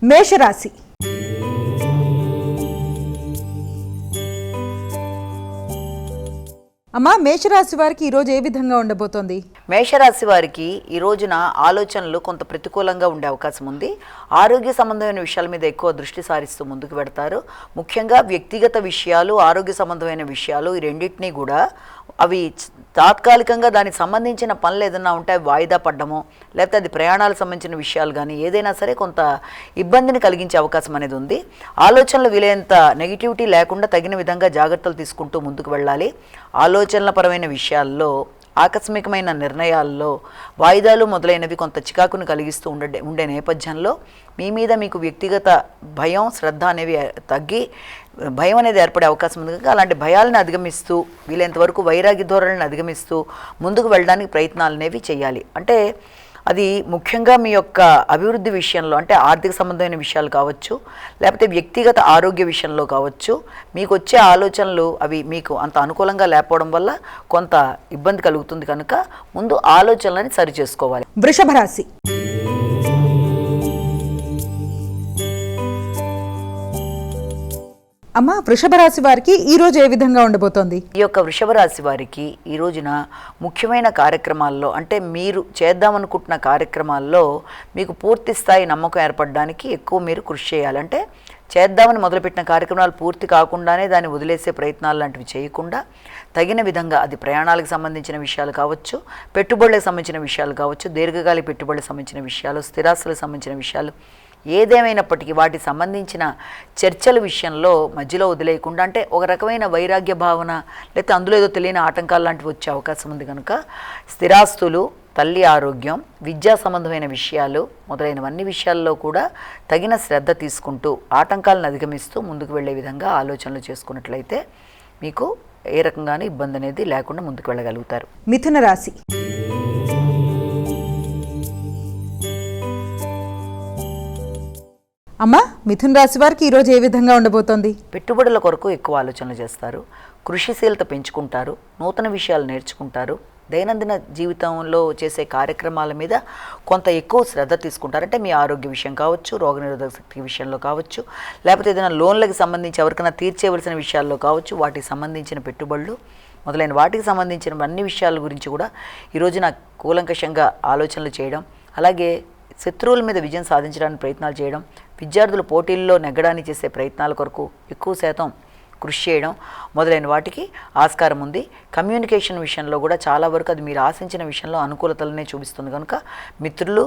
మేషరాశి. అమ్మా, మేషరాశి వారికి ఈరోజు ఏ విధంగా ఉండబోతోంది? మేషరాశి వారికి ఈ రోజున ఆలోచనలు కొంత ప్రతికూలంగా ఉండే అవకాశం ఉంది. ఆరోగ్య సంబంధమైన విషయాల మీద ఎక్కువ దృష్టి సారిస్తూ ముందుకు పెడతారు. ముఖ్యంగా వ్యక్తిగత విషయాలు, ఆరోగ్య సంబంధమైన విషయాలు, ఈ రెండింటినీ కూడా అవి తాత్కాలికంగా దానికి సంబంధించిన పనులు ఏదైనా ఉంటే అవి వాయిదా పడ్డమో, లేకపోతే అది ప్రయాణాలకు సంబంధించిన విషయాలు కానీ ఏదైనా సరే కొంత ఇబ్బందిని కలిగించే అవకాశం అనేది ఉంది. ఆలోచనలు వీలైనంత నెగిటివిటీ లేకుండా తగిన విధంగా జాగ్రత్తలు తీసుకుంటూ ముందుకు వెళ్ళాలి. ఆలోచనల పరమైన విషయాల్లో, ఆకస్మికమైన నిర్ణయాల్లో వాయిదాలు మొదలైనవి కొంత చికాకును కలిగిస్తూ ఉండే నేపథ్యంలో మీ మీద మీకు వ్యక్తిగత భయం, శ్రద్ధ అనేవి తగ్గి భయం అనేది ఏర్పడే అవకాశం ఉంది. కనుక అలాంటి భయాలను అధిగమిస్తూ వీలైనంత వరకు వైరాగ్య ధోరణిని అధిగమిస్తూ ముందుకు వెళ్ళడానికి ప్రయత్నాలు అనేవి చేయాలి. అంటే అది ముఖ్యంగా మీ యొక్క అభివృద్ధి విషయంలో, అంటే ఆర్థిక సంబంధమైన విషయాలు కావచ్చు, లేకపోతే వ్యక్తిగత ఆరోగ్య విషయంలో కావచ్చు, మీకు వచ్చే ఆలోచనలు అవి మీకు అంత అనుకూలంగా లేకపోవడం వల్ల కొంత ఇబ్బంది కలుగుతుంది. కనుక ముందు ఆలోచనలని సరి చేసుకోవాలి. వృషభ రాశి. అమ్మ, వృషభ రాశి వారికి ఈరోజు ఏ విధంగా ఉండబోతోంది? ఈ యొక్క వృషభ రాశి వారికి ఈ రోజున ముఖ్యమైన కార్యక్రమాల్లో, అంటే మీరు చేద్దామనుకుంటున్న కార్యక్రమాల్లో మీకు పూర్తి స్థాయి నమ్మకం ఏర్పడడానికి ఎక్కువ మీరు కృషి చేయాలి. అంటే చేద్దామని మొదలుపెట్టిన కార్యక్రమాలు పూర్తి కాకుండానే దాన్ని వదిలేసే ప్రయత్నాలు లాంటివి చేయకుండా తగిన విధంగా, అది ప్రయాణాలకు సంబంధించిన విషయాలు కావచ్చు, పెట్టుబడులకు సంబంధించిన విషయాలు కావచ్చు, దీర్ఘకాలిక పెట్టుబడులకు సంబంధించిన విషయాలు, స్థిరాస్తులకు సంబంధించిన విషయాలు, ఏదేమైనప్పటికీ వాటికి సంబంధించిన చర్చల విషయంలో మధ్యలో వదిలేయకుండా, అంటే ఒక రకమైన వైరాగ్య భావన లేకపోతే అందులో ఏదో తెలియని ఆటంకాలు లాంటివి వచ్చే అవకాశం ఉంది. కనుక స్థిరాస్తులు, తల్లి ఆరోగ్యం, విద్యా సంబంధమైన విషయాలు మొదలైనవన్నీ విషయాల్లో కూడా తగిన శ్రద్ధ తీసుకుంటూ ఆటంకాలను అధిగమిస్తూ ముందుకు వెళ్ళే విధంగా ఆలోచనలు చేసుకున్నట్లయితే మీకు ఏ రకంగానూ ఇబ్బంది అనేది లేకుండా ముందుకు వెళ్ళగలుగుతారు. మిథున రాశి. అమ్మా, మిథున రాశి వారికి ఈరోజు ఏ విధంగా ఉండబోతోంది? పెట్టుబడుల కొరకు ఎక్కువ ఆలోచనలు చేస్తారు, కృషిశీలత పెంచుకుంటారు, నూతన విషయాలు నేర్చుకుంటారు, దైనందిన జీవితంలో చేసే కార్యక్రమాల మీద కొంత ఎక్కువ శ్రద్ధ తీసుకుంటారు. అంటే మీ ఆరోగ్య విషయం కావచ్చు, రోగనిరోధక శక్తి విషయంలో కావచ్చు, లేకపోతే ఏదైనా లోన్లకు సంబంధించి ఎవరికైనా తీర్చేవలసిన విషయాల్లో కావచ్చు, వాటికి సంబంధించిన పెట్టుబడులు మొదలైన వాటికి సంబంధించిన అన్ని విషయాల గురించి కూడా ఈరోజు నాకు కూలంకషంగా ఆలోచనలు చేయడం, అలాగే శత్రువుల మీద విజయం సాధించడానికి ప్రయత్నాలు చేయడం, విద్యార్థులు పోటీల్లో నెగ్గడానికి చేసే ప్రయత్నాల కొరకు ఎక్కువ శాతం కృషి చేయడం మొదలైన వాటికి ఆస్కారం ఉంది. కమ్యూనికేషన్ విషయంలో కూడా చాలా వరకు అది మీరు ఆశించిన విషయంలో అనుకూలతలనే చూపిస్తుంది. కనుక మిత్రులు,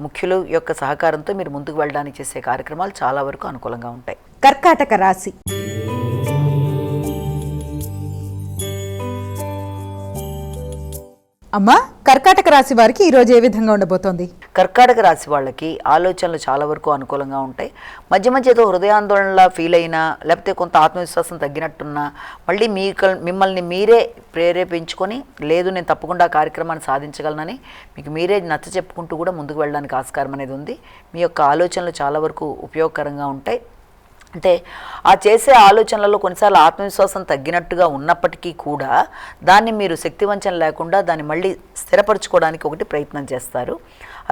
ముఖ్యులు యొక్క సహకారంతో మీరు ముందుకు వెళ్ళడానికి చేసే కార్యక్రమాలు చాలా వరకు అనుకూలంగా ఉంటాయి. కర్కాటక రాశి. అమ్మా, కర్కాటక రాశి వారికి ఈరోజు ఏ విధంగా ఉండబోతోంది? కర్కాటక రాశి వాళ్ళకి ఆలోచనలు చాలా వరకు అనుకూలంగా ఉంటాయి. మధ్య మధ్య ఏదో హృదయాందోళనలా ఫీల్ అయినా, లేకపోతే కొంత ఆత్మవిశ్వాసం తగ్గినట్టున్నా మళ్ళీ మిమ్మల్ని మీరే ప్రేరేపించుకొని, లేదు నేను తప్పకుండా ఆ కార్యక్రమాన్ని సాధించగలనని మీకు మీరే నచ్చ చెప్పుకుంటూ కూడా ముందుకు వెళ్ళడానికి ఆస్కారం అనేది ఉంది. మీ యొక్క ఆలోచనలు చాలా వరకు ఉపయోగకరంగా ఉంటాయి. అంటే ఆ చేసే ఆలోచనలలో కొన్నిసార్లు ఆత్మవిశ్వాసం తగ్గినట్టుగా ఉన్నప్పటికీ కూడా దాన్ని మీరు శక్తివంచన లేకుండా దాన్ని మళ్ళీ స్థిరపరచుకోవడానికి ఒకటి ప్రయత్నం చేస్తారు.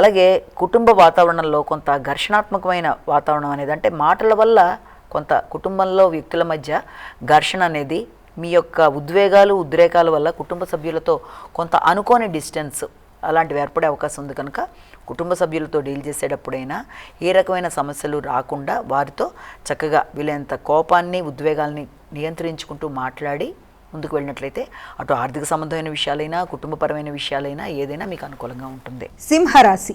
అలాగే కుటుంబ వాతావరణంలో కొంత ఘర్షణాత్మకమైన వాతావరణం అనేది, అంటే మాటల వల్ల కొంత కుటుంబంలో వ్యక్తుల మధ్య ఘర్షణ అనేది, మీ యొక్క ఉద్వేగాలు, ఉద్రేకాల వల్ల కుటుంబ సభ్యులతో కొంత అనుకోని డిస్టెన్స్ అలాంటివి ఏర్పడే అవకాశం ఉంది. కనుక కుటుంబ సభ్యులతో డీల్ చేసేటప్పుడైనా ఏ రకమైన సమస్యలు రాకుండా వారితో చక్కగా వీలైనంత కోపాన్ని, ఉద్వేగాల్ని నియంత్రించుకుంటూ మాట్లాడి ముందుకు వెళ్ళినట్లయితే అటు ఆర్థిక సంబంధమైన విషయాలైనా, కుటుంబపరమైన విషయాలైనా ఏదైనా మీకు అనుకూలంగా ఉంటుంది. సింహరాశి.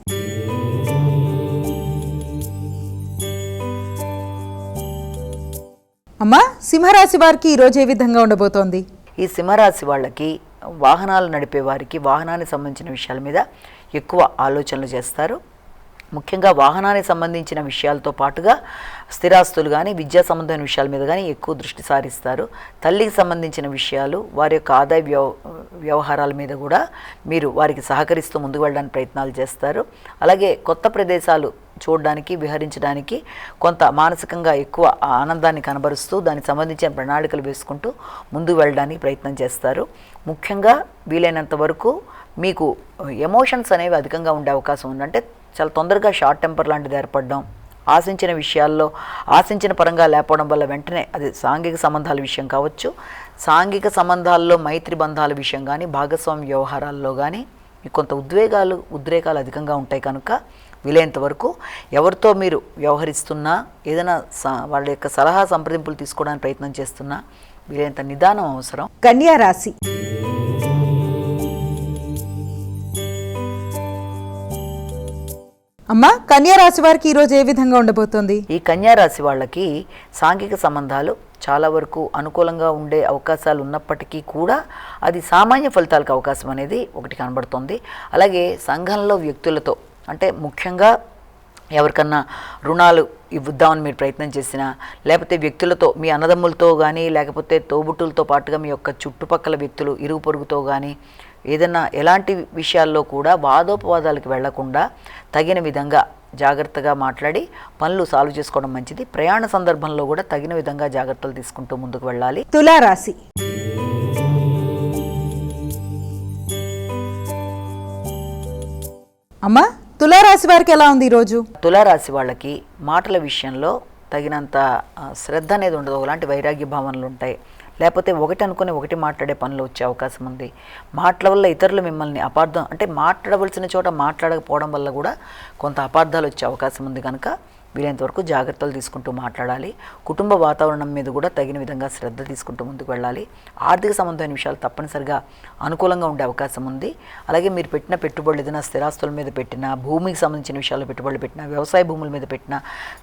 అమ్మా, సింహరాశి వారికి ఈరోజు ఏ విధంగా ఉండబోతోంది? ఈ సింహరాశి వాళ్ళకి వాహనాలు నడిపే వారికి వాహనానికి సంబంధించిన విషయాల మీద ఎక్కువ ఆలోచనలు చేస్తారు. ముఖ్యంగా వాహనానికి సంబంధించిన విషయాలతో పాటుగా స్థిరాస్తులు కానీ, విద్యా సంబంధమైన విషయాల మీద కానీ ఎక్కువ దృష్టి సారిస్తారు. తల్లికి సంబంధించిన విషయాలు, వారి యొక్క ఆదాయ వ్యవహారాల మీద కూడా మీరు వారికి సహకరిస్తూ ముందుకు వెళ్ళడానికి ప్రయత్నాలు చేస్తారు. అలాగే కొత్త ప్రదేశాలు చూడడానికి, విహరించడానికి కొంత మానసికంగా ఎక్కువ ఆనందాన్ని కనబరుస్తూ దానికి సంబంధించిన ప్రణాళికలు వేసుకుంటూ ముందుకు వెళ్ళడానికి ప్రయత్నం చేస్తారు. ముఖ్యంగా వీలైనంత వరకు మీకు ఎమోషన్స్ అనేవి అధికంగా ఉండే అవకాశం ఉంది. అంటే చాలా తొందరగా షార్ట్ టెంపర్ లాంటిది ఏర్పడడం, ఆశించిన విషయాల్లో ఆశించిన పరంగా లేకపోవడం వల్ల వెంటనే అది సాంఘిక సంబంధాల విషయం కావచ్చు, సాంఘిక సంబంధాల్లో మైత్రి బంధాల విషయం కానీ, భాగస్వామ్య వ్యవహారాల్లో కానీ మీకు కొంత ఉద్రేకాలు అధికంగా ఉంటాయి కనుక వీలైనంత వరకు ఎవరితో మీరు వ్యవహరిస్తున్నా, ఏదైనా వాళ్ళ యొక్క సలహా సంప్రదింపులు తీసుకోవడానికి ప్రయత్నం చేస్తున్నా వీలైనంత నిదానం అవసరం. కన్యా రాశి. అమ్మ, కన్యా రాశి వారికి ఈరోజు ఏ విధంగా ఉండబోతోంది? ఈ కన్యా రాశి వాళ్ళకి సాంఘిక సంబంధాలు చాలా వరకు అనుకూలంగా ఉండే అవకాశాలు ఉన్నప్పటికీ కూడా అది సామాన్య ఫలితాలకు అవకాశం అనేది ఒకటి కనబడుతుంది. అలాగే సంఘంలో వ్యక్తులతో, అంటే ముఖ్యంగా ఎవరికన్నా రుణాలు ఇవ్వద్దామని మీరు ప్రయత్నం చేసినా, లేకపోతే వ్యక్తులతో, మీ అన్నదమ్ములతో కానీ, లేకపోతే తోబుట్టులతో పాటుగా మీ యొక్క చుట్టుపక్కల వ్యక్తులు, ఇరుగు పొరుగుతో కానీ ఏదైనా ఎలాంటి విషయాల్లో కూడా వాదోపవాదాలకు వెళ్లకుండా తగిన విధంగా జాగ్రత్తగా మాట్లాడి పనులు సాల్వ్ చేసుకోవడం మంచిది. ప్రయాణ సందర్భంలో కూడా తగిన విధంగా జాగ్రత్తలు తీసుకుంటూ ముందుకు వెళ్ళాలి. తులారాశి. అమ్మా, తులారాశి వారికి ఎలా ఉంది ఈరోజు? తులారాశి వాళ్ళకి మాటల విషయంలో తగినంత శ్రద్ధ అనేది ఉండదు. అలాంటి వైరాగ్య భావనలు ఉంటాయి. లేకపోతే ఒకటి అనుకుని ఒకటి మాట్లాడే పనులు వచ్చే అవకాశం ఉంది. మాటల వల్ల ఇతరులు మిమ్మల్ని అపార్థం, అంటే మాట్లాడవలసిన చోట మాట్లాడకపోవడం వల్ల కూడా కొంత అపార్థాలు వచ్చే అవకాశం ఉంది కనుక వీలైనంత వరకు జాగ్రత్తలు తీసుకుంటూ మాట్లాడాలి. కుటుంబ వాతావరణం మీద కూడా తగిన విధంగా శ్రద్ధ తీసుకుంటూ ముందుకు వెళ్ళాలి. ఆర్థిక సంబంధమైన విషయాలు తప్పనిసరిగా అనుకూలంగా ఉండే అవకాశం ఉంది. అలాగే మీరు పెట్టిన పెట్టుబడులు ఏదైనా స్థిరాస్తుల మీద పెట్టినా, భూమికి సంబంధించిన విషయాల్లో పెట్టుబడులు పెట్టినా, వ్యవసాయ భూముల మీద పెట్టినా,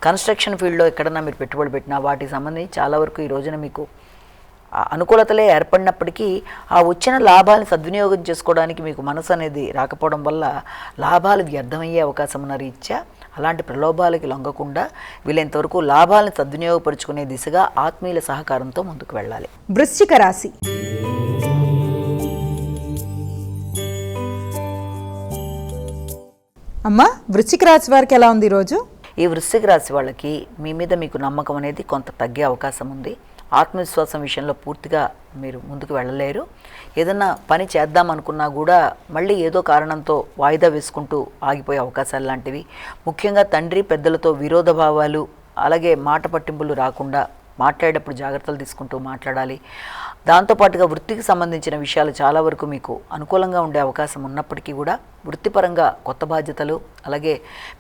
కన్స్ట్రక్షన్ ఫీల్డ్లో ఎక్కడన్నా మీరు పెట్టుబడులు పెట్టినా వాటికి సంబంధించి చాలా వరకు ఈ రోజున మీకు అనుకూలతలే ఏర్పడినప్పటికీ ఆ వచ్చిన లాభాలను సద్వినియోగం చేసుకోవడానికి మీకు మనసు అనేది రాకపోవడం వల్ల లాభాలు వ్యర్థమయ్యే అవకాశం ఉన్న రీత్యా అలాంటి ప్రలోభాలకి లొంగకుండా వీలైనంతవరకు లాభాలను సద్వినియోగపరుచుకునే దిశగా ఆత్మీయుల సహకారంతో ముందుకు వెళ్ళాలి. వృశ్చిక రాశి. అమ్మా, వృశ్చిక రాశి వారికి ఎలా ఉంది ఈరోజు? ఈ వృశ్చిక రాశి వాళ్ళకి మీ మీద మీకు నమ్మకం అనేది కొంత తగ్గే అవకాశం ఉంది. ఆత్మవిశ్వాసం విషయంలో పూర్తిగా మీరు ముందుకు వెళ్ళలేరు. ఏదన్నా పని చేద్దాం అనుకున్నా కూడా మళ్ళీ ఏదో కారణంతో వాయిదా వేసుకుంటూ ఆగిపోయే అవకాశాలు లాంటివి. ముఖ్యంగా తండ్రి పెద్దలతో విరోధ భావాలు, అలాగే మాట పట్టింపులు రాకుండా మాట్లాడేటప్పుడు జాగ్రత్తలు తీసుకుంటూ మాట్లాడాలి. దాంతోపాటుగా వృత్తికి సంబంధించిన విషయాలు చాలా వరకు మీకు అనుకూలంగా ఉండే అవకాశం ఉన్నప్పటికీ కూడా వృత్తిపరంగా కొత్త బాధ్యతలు, అలాగే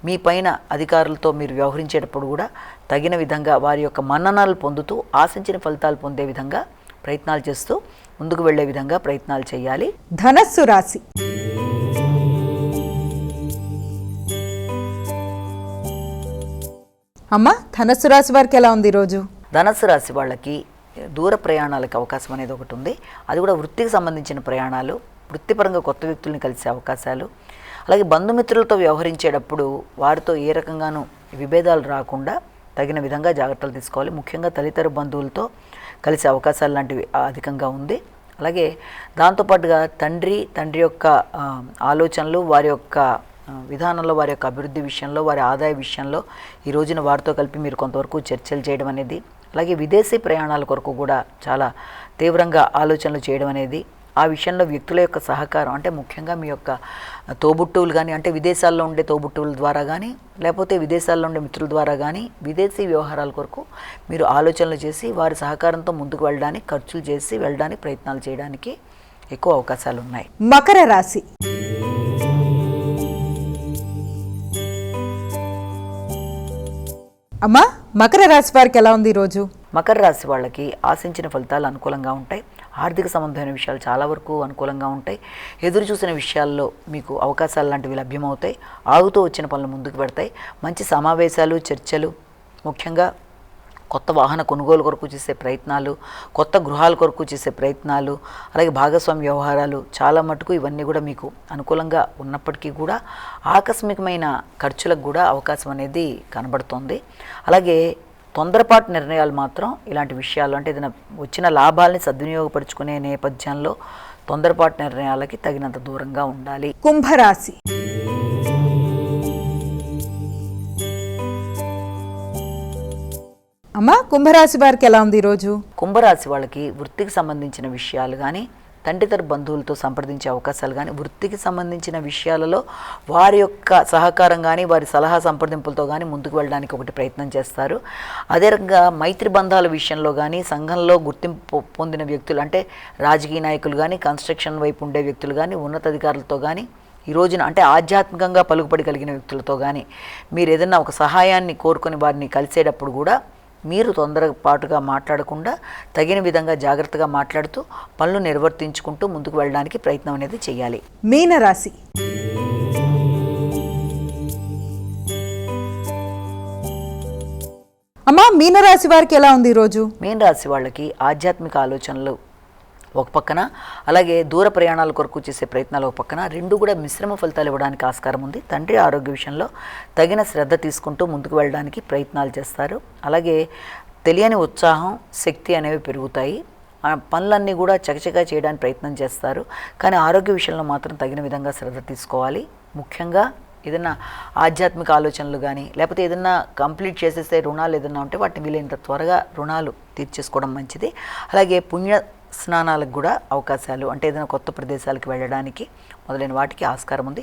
మీ పైన అధికారులతో మీరు వ్యవహరించేటప్పుడు కూడా తగిన విధంగా వారి యొక్క మన్ననలు పొందుతూ ఆశించిన ఫలితాలు పొందే విధంగా ప్రయత్నాలు చేస్తూ ముందుకు వెళ్లే విధంగా ప్రయత్నాలు చేయాలి. ధనస్సు రాశి. అమ్మా, ధనస్సు రాశి వారికి ఎలా ఉంది ఈరోజు? ధనస్సు రాశి వాళ్ళకి దూర ప్రయాణాలకు అవకాశం అనేది ఒకటి ఉంది. అది కూడా వృత్తికి సంబంధించిన ప్రయాణాలు, వృత్తిపరంగా కొత్త వ్యక్తుల్ని కలిసే అవకాశాలు, అలాగే బంధుమిత్రులతో వ్యవహరించేటప్పుడు వారితో ఏ రకంగానూ విభేదాలు రాకుండా తగిన విధంగా జాగ్రత్తలు తీసుకోవాలి. ముఖ్యంగా తదితర బంధువులతో కలిసే అవకాశాలు లాంటివి అధికంగా ఉంది. అలాగే దాంతోపాటుగా తండ్రి యొక్క ఆలోచనలు, వారి యొక్క విధానంలో, వారి యొక్క అభివృద్ధి విషయంలో, వారి ఆదాయ విషయంలో ఈ రోజున వారితో కలిపి మీరు కొంతవరకు చర్చలు చేయడం అనేది, అలాగే విదేశీ ప్రయాణాల కొరకు కూడా చాలా తీవ్రంగా ఆలోచనలు చేయడం అనేది, ఆ విషయంలో వ్యక్తుల యొక్క సహకారం, అంటే ముఖ్యంగా మీ యొక్క తోబుట్టువులు కానీ, అంటే విదేశాల్లో ఉండే తోబుట్టువుల ద్వారా కానీ, లేకపోతే విదేశాల్లో ఉండే మిత్రుల ద్వారా కానీ విదేశీ వ్యవహారాల కొరకు మీరు ఆలోచనలు చేసి వారి సహకారంతో ముందుకు వెళ్ళడానికి, ఖర్చులు చేసి వెళ్ళడానికి ప్రయత్నాలు చేయడానికి ఎక్కువ అవకాశాలు ఉన్నాయి. మకర రాశి. అమ్మా, మకర రాశి వారికి ఎలా ఉంది ఈరోజు? మకర రాశి వాళ్ళకి ఆశించిన ఫలితాలు అనుకూలంగా ఉంటాయి. ఆర్థిక సంబంధమైన విషయాలు చాలా వరకు అనుకూలంగా ఉంటాయి. ఎదురు చూసిన విషయాల్లో మీకు అవకాశాలు లాంటివి లభ్యమవుతాయి. ఆగుతూ వచ్చిన పనులు ముందుకు పెడతాయి. మంచి సమావేశాలు, చర్చలు, ముఖ్యంగా కొత్త వాహన కొనుగోలు కొరకు చేసే ప్రయత్నాలు, కొత్త గృహాల కొరకు చేసే ప్రయత్నాలు, అలాగే భాగస్వామ్య వ్యవహారాలు చాలా మటుకు ఇవన్నీ కూడా మీకు అనుకూలంగా ఉన్నప్పటికీ కూడా ఆకస్మికమైన ఖర్చులకు కూడా అవకాశం అనేది కనబడుతోంది. అలాగే తొందరపాటు నిర్ణయాలు మాత్రం ఇలాంటి విషయాలు, అంటే ఏదైనా వచ్చిన లాభాలని సద్వినియోగపరుచుకునే నేపథ్యంలో తొందరపాటు నిర్ణయాలకి తగినంత దూరంగా ఉండాలి. కుంభరాశి. అమ్మా, కుంభరాశి వారికి ఎలా ఉంది ఈరోజు? కుంభరాశి వాళ్ళకి వృత్తికి సంబంధించిన విషయాలు కానీ, తండ్రి తరపు బంధువులతో సంప్రదించే అవకాశాలు కానీ, వృత్తికి సంబంధించిన విషయాలలో వారి యొక్క సహకారం కానీ, వారి సలహా సంప్రదింపులతో కానీ ముందుకు వెళ్ళడానికి ఒకటి ప్రయత్నం చేస్తారు. అదే రకంగా మైత్రి బంధాల విషయంలో కానీ, సంఘంలో గుర్తింపు పొందిన వ్యక్తులు అంటే రాజకీయ నాయకులు కానీ, కన్స్ట్రక్షన్ వైపు ఉండే వ్యక్తులు కానీ, ఉన్నతాధికారులతో కానీ, ఈ రోజున అంటే ఆధ్యాత్మికంగా పలుకుబడి కలిగిన వ్యక్తులతో కానీ మీరు ఏదైనా ఒక సహాయాన్ని కోరుకొని వారిని కలిసేటప్పుడు కూడా మీరు తొందరపాటుగా మాట్లాడకుండా తగిన విధంగా జాగ్రత్తగా మాట్లాడుతూ పనులు నిర్వర్తించుకుంటూ ముందుకు వెళ్ళడానికి ప్రయత్నం అనేది చేయాలి. మీనరాశి. అమ్మా, మీనరాశి వారికి ఎలా ఉంది ఈరోజు? మీనరాశి వాళ్ళకి ఆధ్యాత్మిక ఆలోచనలు ఒక పక్కన, అలాగే దూర ప్రయాణాల కొరకు చేసే ప్రయత్నాలు ఒక పక్కన, రెండు కూడా మిశ్రమ ఫలితాలు ఇవ్వడానికి ఆస్కారం ఉంది. తండ్రి ఆరోగ్య విషయంలో తగిన శ్రద్ధ తీసుకుంటూ ముందుకు వెళ్ళడానికి ప్రయత్నాలు చేస్తారు. అలాగే తెలియని ఉత్సాహం, శక్తి అనేవి పెరుగుతాయి. పనులన్నీ కూడా చకచకా చేయడానికి ప్రయత్నం చేస్తారు. కానీ ఆరోగ్య విషయంలో మాత్రం తగిన విధంగా శ్రద్ధ తీసుకోవాలి. ముఖ్యంగా ఏదైనా ఆధ్యాత్మిక ఆలోచనలు కానీ, లేకపోతే ఏదైనా కంప్లీట్ చేసేసే రుణాలు ఏదైనా ఉంటే వాటిని వీలైనంత త్వరగా రుణాలు తీర్చేసుకోవడం మంచిది. అలాగే పుణ్య స్నానాలకు కూడా అవకాశాలు, అంటే ఏదైనా కొత్త ప్రదేశాలకు వెళ్ళడానికి మొదలైన వాటికి ఆస్కారం ఉంది.